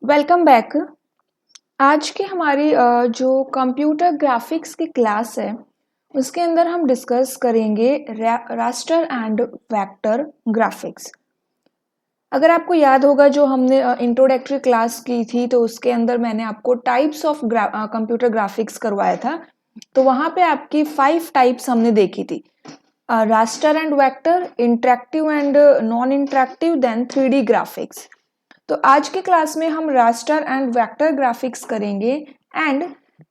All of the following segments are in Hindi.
Welcome back. आज की हमारी जो कंप्यूटर ग्राफिक्स की क्लास है उसके अंदर हम डिस्कस करेंगे रास्टर एंड वेक्टर ग्राफिक्स। अगर आपको याद होगा जो हमने इंट्रोडक्टरी क्लास की थी तो उसके अंदर मैंने आपको टाइप्स ऑफ कंप्यूटर ग्राफिक्स करवाया था। तो वहाँ पे आपकी 5 टाइप्स हमने देखी थी, raster and vector, interactive and non interactive, then 3D graphics. तो आज के क्लास में हम रास्टर एंड वेक्टर ग्राफिक्स करेंगे एंड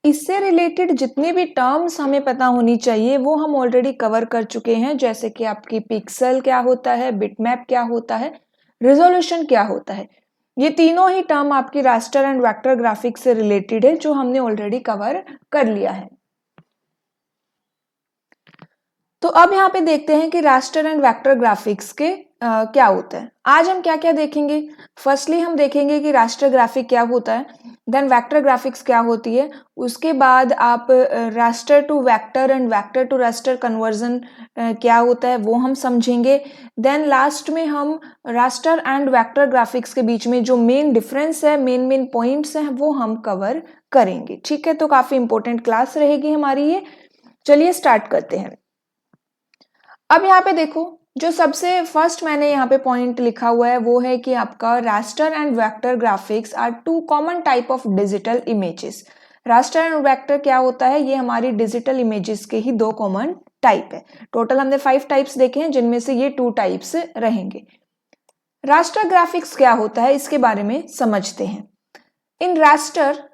इससे रिलेटेड जितनी भी टर्म्स हमें पता होनी चाहिए वो हम ऑलरेडी कवर कर चुके हैं, जैसे कि आपकी पिक्सल क्या होता है, बिटमैप क्या होता है, रिजोल्यूशन क्या होता है। ये तीनों ही टर्म आपकी रास्टर एंड वेक्टर ग्राफिक्स से रिलेटेड है जो हमने ऑलरेडी कवर कर लिया है। तो अब यहाँ पे देखते हैं कि रास्टर एंड वेक्टर ग्राफिक्स के क्या होता है। आज हम क्या क्या देखेंगे। फर्स्टली हम देखेंगे कि रास्टर ग्राफिक क्या होता है, देन वेक्टर ग्राफिक्स क्या होती है, उसके बाद आप raster to vector and vector to raster conversion क्या होता है वो हम समझेंगे। देन लास्ट में हम रास्टर एंड वेक्टर ग्राफिक्स के बीच में जो मेन डिफरेंस है, मेन पॉइंट्स हैं वो हम कवर करेंगे। ठीक है, तो काफी इंपॉर्टेंट क्लास रहेगी हमारी ये। चलिए स्टार्ट करते हैं। अब यहाँ पे देखो, जो सबसे फर्स्ट मैंने यहाँ पे पॉइंट लिखा हुआ है वो है कि आपका raster and vector graphics are two common type of digital images. Raster and vector क्या होता है, ये हमारी डिजिटल इमेजेस के ही दो कॉमन टाइप है। टोटल हमने 5 टाइप्स देखे हैं जिनमें से ये 2 टाइप्स रहेंगे। रास्टर ग्राफिक्स क्या होता है इसके बारे में समझते हैं। In raster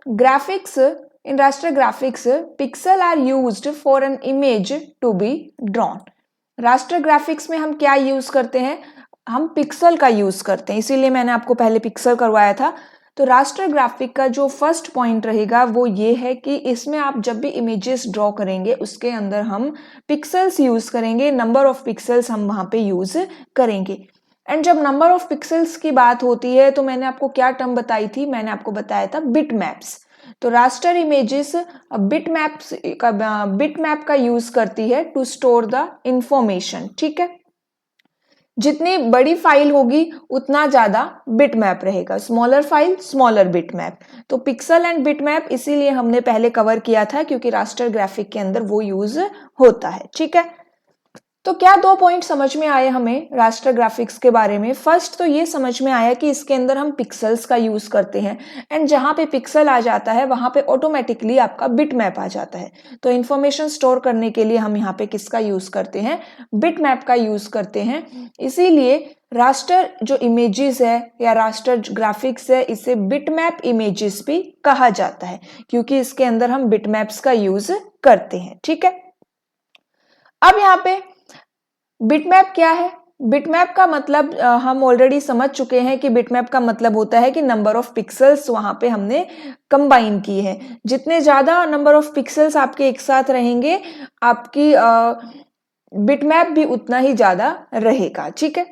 graphics pixel are used for an image to be drawn. Raster graphics में हम क्या यूज करते हैं, हम पिक्सल का यूज करते हैं, इसीलिए मैंने आपको पहले पिक्सल करवाया था। तो रास्टर ग्राफिक का जो फर्स्ट पॉइंट रहेगा वो ये है कि इसमें आप जब भी इमेजेस ड्रॉ करेंगे उसके अंदर हम पिक्सल्स यूज करेंगे, नंबर ऑफ पिक्सल्स हम वहां पे यूज करेंगे। एंड जब नंबर ऑफ पिक्सल्स की बात होती है तो मैंने आपको क्या टर्म बताई थी, मैंने आपको बताया था बिट मैप्स। तो रास्टर इमेजेस बिट मैप का यूज करती है टू स्टोर द इंफॉर्मेशन। ठीक है, जितनी बड़ी फाइल होगी उतना ज्यादा बिट मैप रहेगा, smaller file smaller bit map. तो पिक्सल एंड बिट मैप इसीलिए हमने पहले कवर किया था क्योंकि रास्टर ग्राफिक के अंदर वो यूज होता है। ठीक है, तो क्या 2 पॉइंट समझ में आए हमें रास्टर ग्राफिक्स के बारे में। फर्स्ट तो ये समझ में आया कि इसके अंदर हम पिक्सल्स का यूज करते हैं एंड जहां पे पिक्सल आ जाता है वहां पे ऑटोमेटिकली आपका बिट मैप आ जाता है। तो इंफॉर्मेशन स्टोर करने के लिए हम यहाँ पे किसका यूज करते हैं, बिट मैप का यूज करते हैं। इसीलिए रास्टर जो इमेजेस है या रास्टर ग्राफिक्स है इसे बिट मैप इमेजेस भी कहा जाता है क्योंकि इसके अंदर हम बिट मैप्स का यूज करते हैं। ठीक है, अब यहाँ पे बिटमैप क्या है। बिटमैप का मतलब हम ऑलरेडी समझ चुके हैं कि बिटमैप का मतलब होता है कि नंबर ऑफ पिक्सल्स वहां पे हमने कंबाइन की है। जितने ज्यादा नंबर ऑफ पिक्सल्स आपके एक साथ रहेंगे आपकी बिटमैप भी उतना ही ज्यादा रहेगा। ठीक है,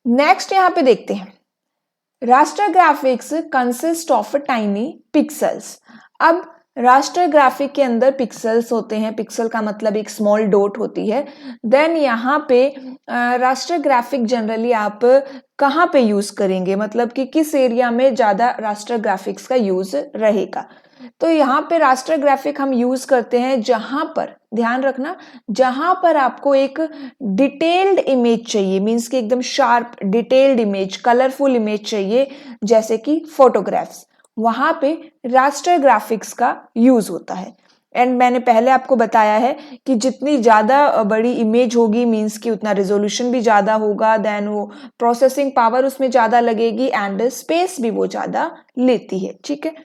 नेक्स्ट यहां पे देखते हैं, raster graphics consist of tiny pixels. अब रास्टर ग्राफिक के अंदर पिक्सल्स होते हैं, पिक्सल का मतलब एक स्मॉल डॉट होती है। देन यहाँ पे रास्टर ग्राफिक जनरली आप कहाँ पे यूज करेंगे, मतलब कि किस एरिया में ज्यादा रास्टर ग्राफिक्स का यूज रहेगा। तो यहाँ पे रास्टर ग्राफिक हम यूज करते हैं जहां पर, ध्यान रखना, जहां पर आपको एक डिटेल्ड इमेज चाहिए, मींस कि एकदम sharp detailed image, colourful image चाहिए, जैसे कि फोटोग्राफ्स, वहां पे रास्टर ग्राफिक्स का यूज होता है। एंड मैंने पहले आपको बताया है कि जितनी ज्यादा बड़ी इमेज होगी मींस कि उतना रिजोल्यूशन भी ज्यादा होगा, देन वो प्रोसेसिंग पावर उसमें ज्यादा लगेगी एंड स्पेस भी वो ज्यादा लेती है। ठीक है,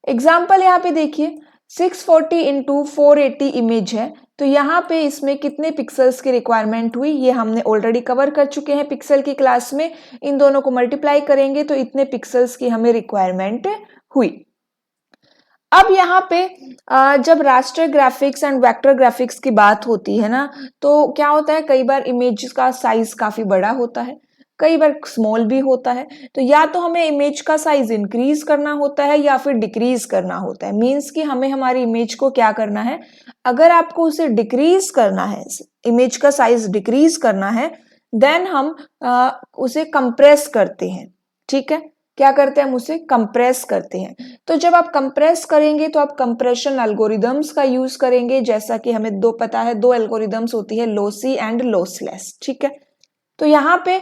एग्जाम्पल यहाँ पे देखिए, 640 इंटू 480 इमेज है। तो यहाँ पे इसमें कितने पिक्सल्स की रिक्वायरमेंट हुई ये हमने ऑलरेडी कवर कर चुके हैं पिक्सल की क्लास में। इन दोनों को मल्टीप्लाई करेंगे तो इतने पिक्सल्स की हमें रिक्वायरमेंट हुई। अब यहाँ पे जब raster graphics and vector graphics की बात होती है ना, तो क्या होता है, कई बार इमेज का साइज काफी बड़ा होता है, कई बार स्मॉल भी होता है। तो या तो हमें इमेज का साइज इंक्रीज करना होता है या फिर डिक्रीज करना होता है। मींस कि हमें हमारी इमेज को क्या करना है, अगर आपको उसे डिक्रीज करना है, इमेज का साइज डिक्रीज करना है, देन हम उसे कंप्रेस करते हैं। ठीक है, क्या करते हैं, हम उसे कंप्रेस करते हैं। तो जब आप कंप्रेस करेंगे तो आप कंप्रेशन एल्गोरिदम्स का यूज करेंगे, जैसा कि हमें दो पता है, दो एल्गोरिदम्स होती है, लॉसी एंड लॉसलेस। ठीक है, तो यहाँ पे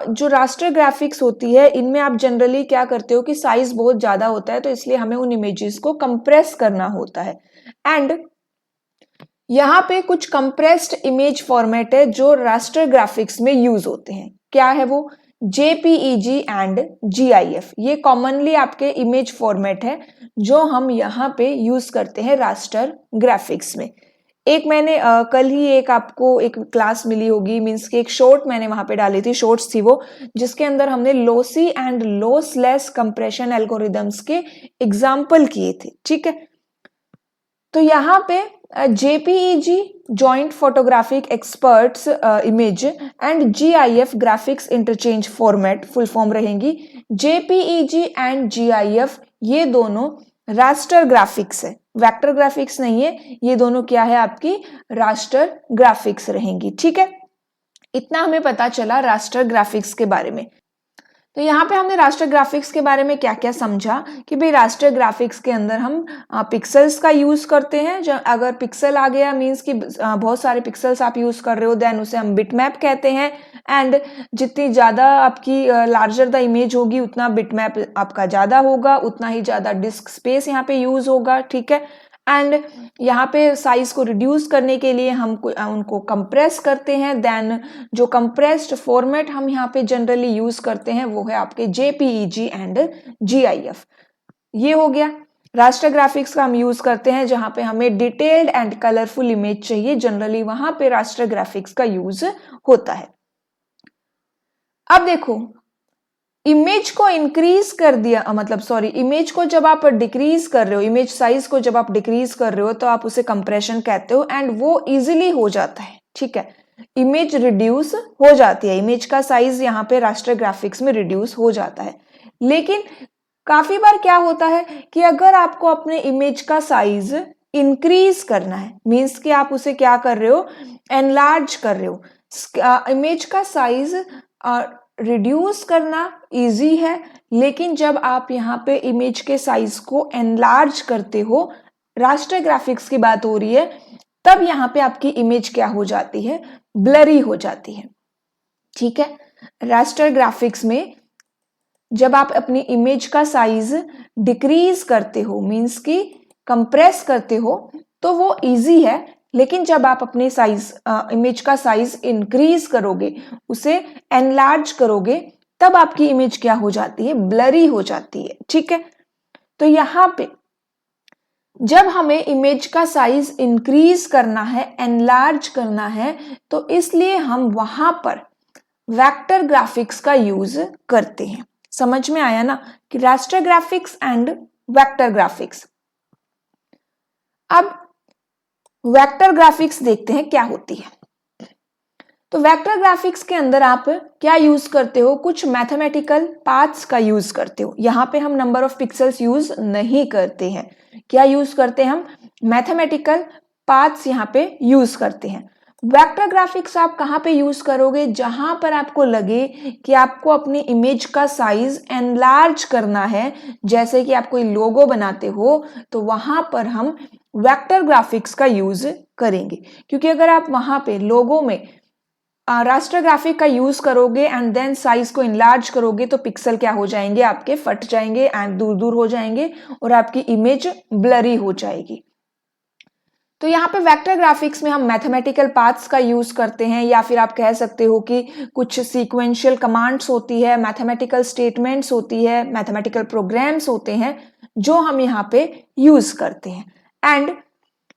जो रास्टर ग्राफिक्स होती है इनमें आप जनरली क्या करते हो कि साइज बहुत ज्यादा होता है, तो इसलिए हमें उन इमेजेस को कंप्रेस करना होता है। एंड यहाँ पे कुछ कंप्रेस्ड इमेज फॉर्मेट है जो रास्टर ग्राफिक्स में यूज होते हैं। क्या है वो, JPEG एंड GIF। ये कॉमनली आपके इमेज फॉर्मेट है जो हम यहाँ पे यूज करते हैं रास्टर ग्राफिक्स में। एक मैंने कल ही एक आपको एक क्लास मिली होगी, मीन्स कि एक शॉर्ट मैंने वहां पे डाली थी, शॉर्ट्स थी वो, जिसके अंदर हमने lossy and lossless compression algorithms के एग्जाम्पल किए थे। ठीक है, तो यहाँ पे JPEG joint photographic experts image and GIF graphics interchange format full form रहेंगी। JPEG एंड GIF ये दोनों रास्टर ग्राफिक्स है, वेक्टर ग्राफिक्स नहीं है, ये दोनों क्या है, आपकी रास्टर ग्राफिक्स रहेंगी। ठीक है, इतना हमें पता चला रास्टर ग्राफिक्स के बारे में। तो यहाँ पे हमने रास्टर ग्राफिक्स के बारे में क्या क्या समझा कि भाई रास्टर ग्राफिक्स के अंदर हम पिक्सल्स का यूज करते हैं। जब अगर पिक्सल आ गया मींस कि बहुत सारे पिक्सल्स आप यूज कर रहे हो, देन उसे हम बिटमैप कहते हैं। एंड जितनी ज्यादा आपकी लार्जर द इमेज होगी उतना बिटमैप आपका ज्यादा होगा, उतना ही ज्यादा डिस्क स्पेस यहाँ पे यूज होगा। ठीक है, एंड यहाँ पे साइज को रिड्यूस करने के लिए हम उनको कंप्रेस करते हैं। देन जो कंप्रेस्ड फॉर्मेट हम यहाँ पे जनरली यूज करते हैं वो है आपके JPEG एंड GIF। ये हो गया रास्टर ग्राफिक्स का हम यूज करते हैं जहां पे हमें डिटेल्ड एंड कलरफुल इमेज चाहिए, जनरली वहां पे रास्टर ग्राफिक्स का यूज होता है। अब देखो, इमेज को इंक्रीज कर दिया, मतलब सॉरी, इमेज को जब आप डिक्रीज कर रहे हो, इमेज साइज को जब आप डिक्रीज कर रहे हो तो आप उसे कंप्रेशन कहते हो, एंड वो इजीली हो जाता है। ठीक है, इमेज रिड्यूस हो जाती है, इमेज का साइज यहाँ पे रास्टर ग्राफिक्स में रिड्यूस हो जाता है। लेकिन काफी बार क्या होता है कि अगर आपको अपने इमेज का साइज इंक्रीज करना है, मीन्स कि आप उसे क्या कर रहे हो, एनलार्ज कर रहे हो। इमेज का साइज रिड्यूस करना इजी है, लेकिन जब आप यहाँ पे इमेज के साइज को एनलार्ज करते हो, रास्टर ग्राफिक्स की बात हो रही है, तब यहाँ पे आपकी इमेज क्या हो जाती है, ब्लरी हो जाती है। ठीक है, रास्टर ग्राफिक्स में जब आप अपनी इमेज का साइज डिक्रीज करते हो, मींस कि कंप्रेस करते हो, तो वो इजी है। लेकिन जब आप अपने साइज इमेज का साइज इंक्रीज करोगे, उसे एनलार्ज करोगे, तब आपकी इमेज क्या हो जाती है, ब्लरी हो जाती है। ठीक है, तो यहाँ पे जब हमें इमेज का साइज इंक्रीज करना है, एनलार्ज करना है, तो इसलिए हम वहां पर वेक्टर ग्राफिक्स का यूज करते हैं। समझ में आया ना कि raster graphics and vector graphics. अब वेक्टर ग्राफिक्स देखते हैं क्या होती है। तो वेक्टर ग्राफिक्स के अंदर आप क्या यूज करते हो, कुछ मैथमेटिकल पाथ्स का यूज करते हो। यहाँ पे हम नंबर ऑफ पिक्सल्स यूज नहीं करते हैं, क्या यूज करते हैं हम, मैथमेटिकल पाथ्स यहाँ पे यूज करते हैं। वेक्टर ग्राफिक्स आप कहाँ पे यूज करोगे, जहां पर आपको लगे कि आपको अपनी इमेज का साइज एनलार्ज करना है, जैसे कि आप कोई लोगो बनाते हो, तो वहां पर हम वेक्टर ग्राफिक्स का यूज करेंगे। क्योंकि अगर आप वहां पे लोगो में रास्टर ग्राफिक का यूज करोगे एंड देन साइज को इनलार्ज करोगे, तो पिक्सल क्या हो जाएंगे, आपके फट जाएंगे एंड दूर दूर हो जाएंगे और आपकी इमेज ब्लरी हो जाएगी। तो यहाँ पे वेक्टर ग्राफिक्स में हम मैथमेटिकल पाथ्स का यूज करते हैं, या फिर आप कह सकते हो कि कुछ सीक्वेंशियल कमांड्स होती है, मैथमेटिकल स्टेटमेंट्स होती है, मैथमेटिकल प्रोग्राम्स होते हैं जो हम यहाँ पे यूज करते हैं। एंड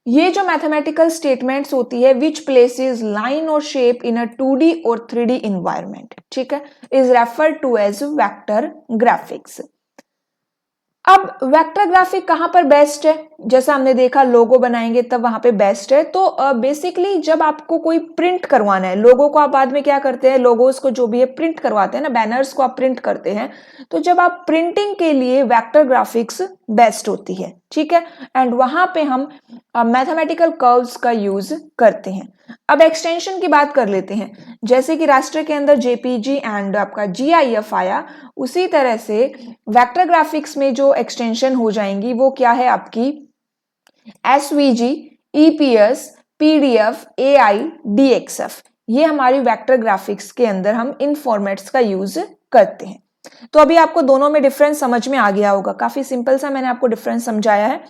ये जो मैथमेटिकल स्टेटमेंट्स होती है विच प्लेसेस लाइन और शेप इन अ 2D और 3D इन्वायरमेंट, ठीक है, is referred to as vector graphics. अब वेक्टर ग्राफिक कहां पर बेस्ट है, जैसा हमने देखा लोगो बनाएंगे तब वहां पे बेस्ट है। तो बेसिकली जब आपको कोई प्रिंट करवाना है, लोगो को आप बाद में क्या करते हैं, लोगोस को जो भी है प्रिंट करवाते हैं ना, बैनर्स को आप प्रिंट करते हैं, तो जब आप प्रिंटिंग के लिए वेक्टर ग्राफिक्स बेस्ट होती है, ठीक है। एंड वहां पे हम मैथमेटिकल कर्व्स का यूज करते हैं। अब एक्सटेंशन की बात कर लेते हैं। जैसे कि रास्टर के अंदर जेपीजी एंड आपका जीआईएफ आया, उसी तरह से वेक्टर ग्राफिक्स में जो एक्सटेंशन हो जाएंगी वो क्या है आपकी एसवीजी, ईपीएस, पीडीएफ, एआई, डीएक्सएफ। ये हमारी वेक्टर ग्राफिक्स के अंदर हम इन फॉर्मेट्स का यूज करते हैं। तो अभी आपको दोनों में डिफरेंस समझ में आ गया होगा, काफी सिंपल सा मैंने आपको डिफरेंस समझाया है।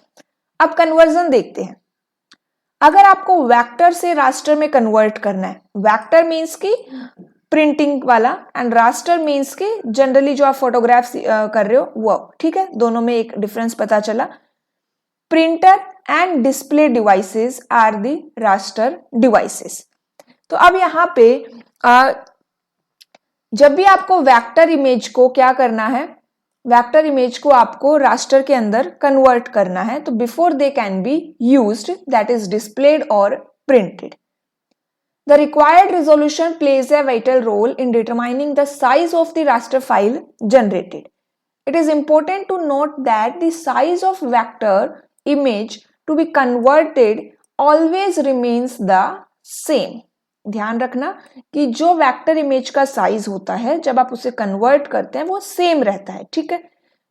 अब कन्वर्जन देखते हैं। अगर आपको वेक्टर से रास्टर में कन्वर्ट करना है, वेक्टर मीन्स की प्रिंटिंग वाला एंड रास्टर मीन्स की जनरली जो आप फोटोग्राफ्स कर रहे हो वो, ठीक है। दोनों में एक डिफरेंस पता चला। Printer and display devices are the raster devices. तो अब यहां पे जब भी आपको वेक्टर इमेज को क्या करना है, वेक्टर इमेज को आपको रास्टर के अंदर कन्वर्ट करना है, तो before they can be used, that is displayed और printed, the required resolution plays a vital role in determining the size of the raster file generated. It is important to note that the size of vector image to be converted always remains the same. ध्यान रखना कि जो वेक्टर इमेज का साइज होता है जब आप उसे कन्वर्ट करते हैं वो सेम रहता है, ठीक है।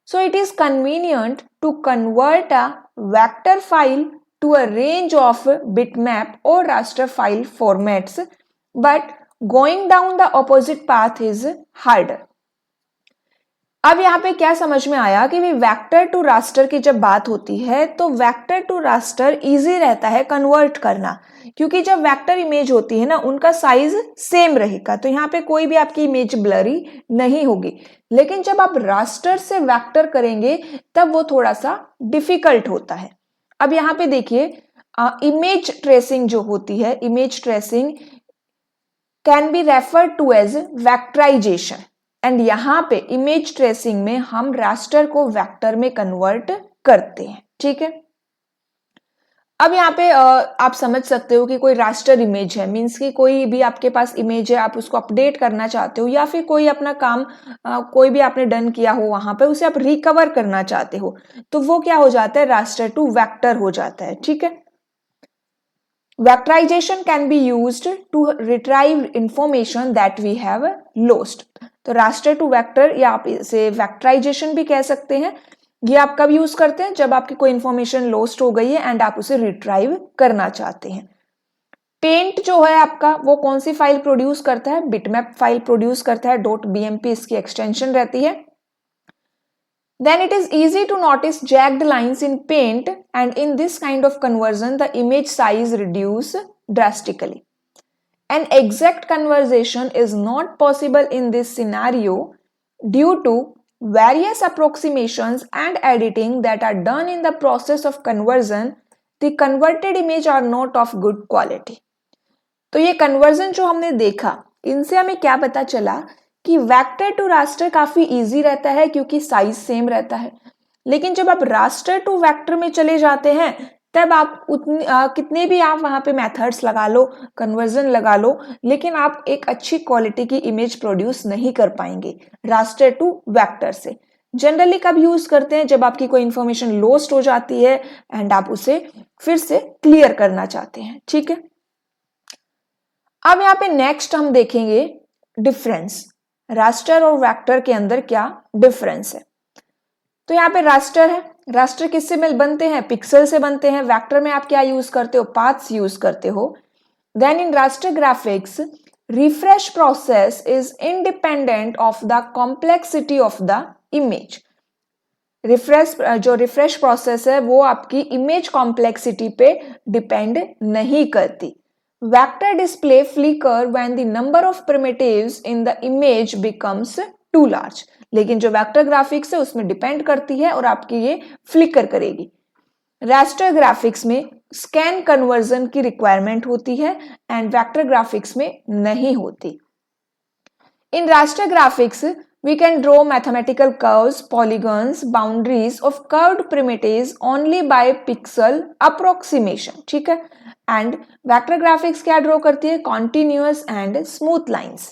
So it is convenient to convert a vector file to a range of bitmap or raster file formats, but going down the opposite path is harder. अब यहाँ पे क्या समझ में आया कि भी वेक्टर टू रास्टर की जब बात होती है तो वेक्टर टू रास्टर इजी रहता है कन्वर्ट करना, क्योंकि जब वेक्टर इमेज होती है ना उनका साइज सेम रहेगा, तो यहाँ पे कोई भी आपकी इमेज ब्लरी नहीं होगी। लेकिन जब आप रास्टर से वेक्टर करेंगे तब वो थोड़ा सा डिफिकल्ट होता है। अब यहां पे देखिए इमेज ट्रेसिंग जो होती है, image tracing can be referred to as vectorisation, and यहां पे इमेज ट्रेसिंग में हम रास्टर को वेक्टर में कन्वर्ट करते हैं, ठीक है। अब यहाँ पे आप समझ सकते हो कि कोई रास्टर इमेज है, मीन्स कि कोई भी आपके पास इमेज है, आप उसको अपडेट करना चाहते हो, या फिर कोई अपना काम कोई भी आपने डन किया हो वहां पे उसे आप रिकवर करना चाहते हो, तो वो क्या हो जाता है, रास्टर टू वेक्टर हो जाता है, ठीक है। Vectorisation can be used to retrieve information that we have lost. तो रास्टर टू वेक्टर या आप इसे वेक्टराइजेशन भी कह सकते हैं। ये आप कब यूज करते हैं, जब आपकी कोई इंफॉर्मेशन लॉस्ट हो गई है एंड आप उसे रिट्राइव करना चाहते हैं। पेंट जो है आपका वो कौन सी फाइल प्रोड्यूस करता है, बिटमैप फाइल प्रोड्यूस करता है, .bmp इसकी एक्सटेंशन रहती है। Then it is easy to notice jagged lines in paint, and in this kind of conversion the image size reduce drastically. An exact conversion is not possible in this scenario due to various approximations and editing that are done in the process of conversion. The converted image are not of good quality. तो ये कन्वर्जन जो हमने देखा, इनसे हमें क्या पता चला कि वेक्टर टू रास्टर काफी इजी रहता है क्योंकि साइज सेम रहता है। लेकिन जब आप रास्टर टू वेक्टर में चले जाते हैं तब आप कितने भी आप वहां पे मेथड्स लगा लो, कन्वर्जन लगा लो, लेकिन आप एक अच्छी क्वालिटी की इमेज प्रोड्यूस नहीं कर पाएंगे रास्टर टू वेक्टर से। जनरली कब यूज करते हैं, जब आपकी कोई इंफॉर्मेशन लॉस्ट हो जाती है एंड आप उसे फिर से क्लियर करना चाहते हैं, ठीक है। अब यहाँ पे नेक्स्ट हम देखेंगे डिफरेंस, रास्टर और वेक्टर के अंदर क्या डिफरेंस है। तो यहाँ पे रास्टर है, रास्टर किससे मिल बनते हैं, पिक्सल से बनते हैं। वेक्टर में आप क्या यूज करते हो, पाथ्स यूज करते हो। Then in raster graphics refresh process is independent of the complexity of the image. जो रिफ्रेश प्रोसेस है वो आपकी इमेज कॉम्प्लेक्सिटी पे डिपेंड नहीं करती। Vector display flicker when the number of primitives in the image becomes too large. लेकिन जो वेक्टर ग्राफिक्स है उसमें डिपेंड करती है और आपकी ये फ्लिकर करेगी। रास्टर ग्राफिक्स में स्कैन कन्वर्जन की रिक्वायरमेंट होती है एंड वेक्टर ग्राफिक्स में नहीं होती। In raster graphics We can draw mathematical curves, polygons, boundaries of curved primitives only by pixel approximation. ठीक है, एंड वेक्टर ग्राफिक्स क्या ड्रॉ करती है? Continuous and smooth lines.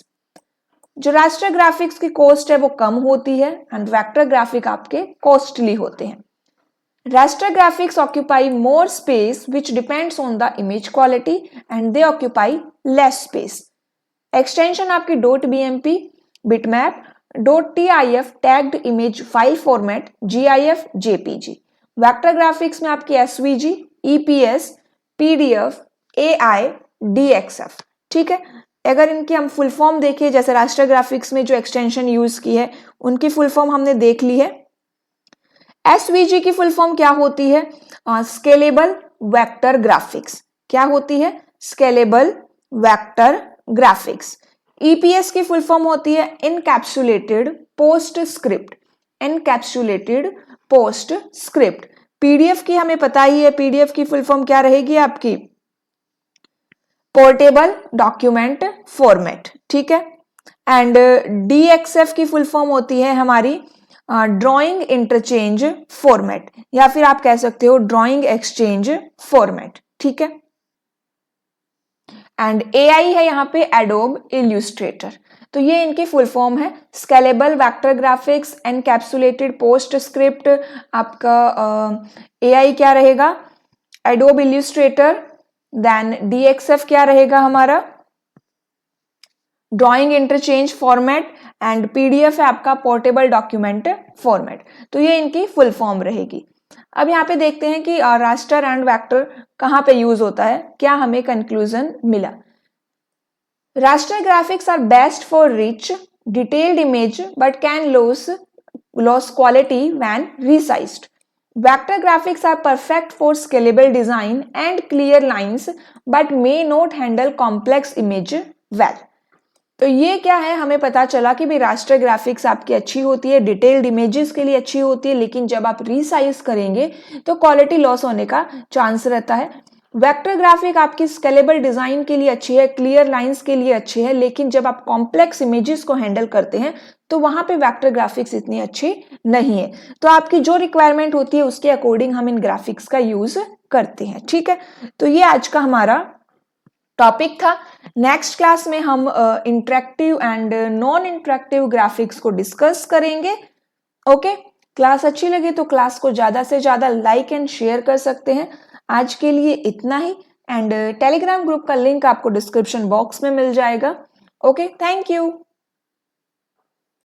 जो रास्टर ग्राफिक्स की कॉस्ट है वो कम होती है एंड वेक्टर ग्राफिक आपके कॉस्टली होते हैं। Raster graphics occupy more space which depends on the image quality and they occupy less space. Extension आपकी .bmp, bitmap, .tif tagged image file format, GIF, JPG. Vector graphics में आपकी SVG, EPS, PDF, AI, DXF. ठीक है, अगर इनकी हम फुल फॉर्म देखें, जैसे रास्टर ग्राफिक्स में जो एक्सटेंशन यूज की है उनकी फुल फॉर्म हमने देख ली है। एसवीजी की फुल फॉर्म क्या होती है? Scalable vector graphics. क्या होती है? Scalable vector graphics. ईपीएस की फुल फॉर्म होती है encapsulated post script. Encapsulated post script. PDF की हमें पता ही है, पीडीएफ की फुल फॉर्म क्या रहेगी आपकी? Portable document format. ठीक है, एंड डीएक्सएफ की फुल फॉर्म होती है हमारी ड्राइंग इंटरचेंज फॉर्मेट, या फिर आप कह सकते हो ड्राइंग एक्सचेंज फॉर्मेट। ठीक है, एंड एआई है यहाँ पे एडोब इल्यूस्ट्रेटर। तो ये इनकी फुल फॉर्म है, scalable vector graphics, encapsulated post script. आपका एआई क्या रहेगा? एडोब इल्यूस्ट्रेटर। देन डीएक्सएफ क्या रहेगा हमारा? Drawing interchange format, and PDF है आपका पोर्टेबल डॉक्यूमेंट फॉर्मेट। तो ये इनकी फुल फॉर्म रहेगी। अब यहाँ पे देखते हैं कि रास्टर एंड वेक्टर कहाँ पे यूज होता है, क्या हमें कंक्लूजन मिला। Raster graphics are best for rich detailed image but can loss quality when resized. Vector graphics are perfect for scalable design and clear lines but may not handle complex image well. तो ये क्या है, हमें पता चला कि भाई रास्टर ग्राफिक्स आपकी अच्छी होती है, डिटेल्ड इमेजेस के लिए अच्छी होती है, लेकिन जब आप रीसाइज करेंगे तो क्वालिटी लॉस होने का चांस रहता है। वेक्टर ग्राफिक आपकी स्केलेबल डिजाइन के लिए अच्छी है, क्लियर लाइंस के लिए अच्छी है, लेकिन जब आप कॉम्प्लेक्स इमेजेस को हैंडल करते हैं तो वहां पे वेक्टर ग्राफिक्स इतनी अच्छी नहीं है। तो आपकी जो रिक्वायरमेंट होती है उसके अकॉर्डिंग हम इन ग्राफिक्स का यूज करते हैं। ठीक है, तो ये आज का हमारा टॉपिक था। नेक्स्ट क्लास में हम interactive and non interactive graphics को डिस्कस करेंगे। ओके, क्लास अच्छी लगी तो क्लास को ज्यादा से ज्यादा लाइक एंड शेयर कर सकते हैं। आज के लिए इतना ही, एंड टेलीग्राम ग्रुप का लिंक आपको डिस्क्रिप्शन बॉक्स में मिल जाएगा। Okay, thank you.